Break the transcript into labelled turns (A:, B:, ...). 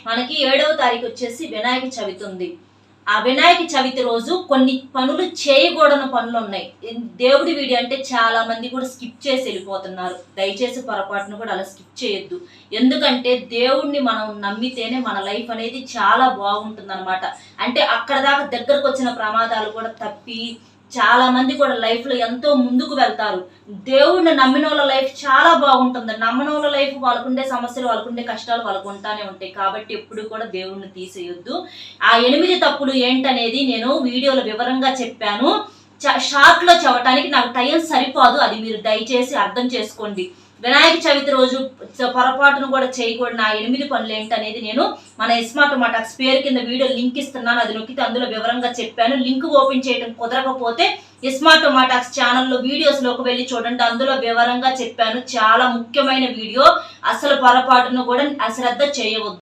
A: మనకి 7వ తారీఖు వచ్చేసి వినాయక చవితి ఉంది. ఆ వినాయక చవితి రోజు కొన్ని పనులు చేయకూడని పనులు ఉన్నాయి. దేవుడి వీడియో అంటే చాలా మంది కూడా స్కిప్ చేసి వెళ్ళిపోతున్నారు. దయచేసి పొరపాటును కూడా అలా స్కిప్ చేయొద్దు. ఎందుకంటే దేవుడిని మనం నమ్మితేనే మన లైఫ్ అనేది చాలా బాగుంటుంది అనమాట. అంటే అక్కడ దాకా దగ్గరకు వచ్చిన ప్రమాదాలు కూడా తప్పి చాలా మంది కూడా లైఫ్ లో ఎంతో ముందుకు వెళ్తారు. దేవుడిని నమ్మిన వాళ్ళ లైఫ్ చాలా బాగుంటుంది. నమ్మని వాళ్ళ లైఫ్ వాళ్ళకుండే సమస్యలు, వాళ్ళకుండే కష్టాలు వాళ్ళకు ఉంటానే ఉంటాయి. కాబట్టి ఎప్పుడు కూడా దేవుడిని తీసేయొద్దు. ఆ 8 తప్పులు ఏంటనేది నేను వీడియోలో వివరంగా చెప్పాను. షార్ట్ లో చెప్పడానికి నాకు టైం సరిపోదు. అది మీరు దయచేసి అర్థం చేసుకోండి. వినాయక చవితి రోజు పొరపాటును కూడా చేయకూడని ఆ 8 పనులు ఏంటనేది నేను మన ఇస్మార్ట్ టాక్స్ పేరు కింద వీడియో లింక్ ఇస్తున్నాను. అది నొక్కితే అందులో వివరంగా చెప్పాను. లింక్ ఓపెన్ చేయడం కుదరకపోతే ఇస్మార్ట్ టాక్స్ ఛానల్లో వీడియోస్ లోకి వెళ్ళి చూడండి. అందులో వివరంగా చెప్పాను. చాలా ముఖ్యమైన వీడియో. అసలు పొరపాటును కూడా అశ్రద్ధ చేయవద్దు.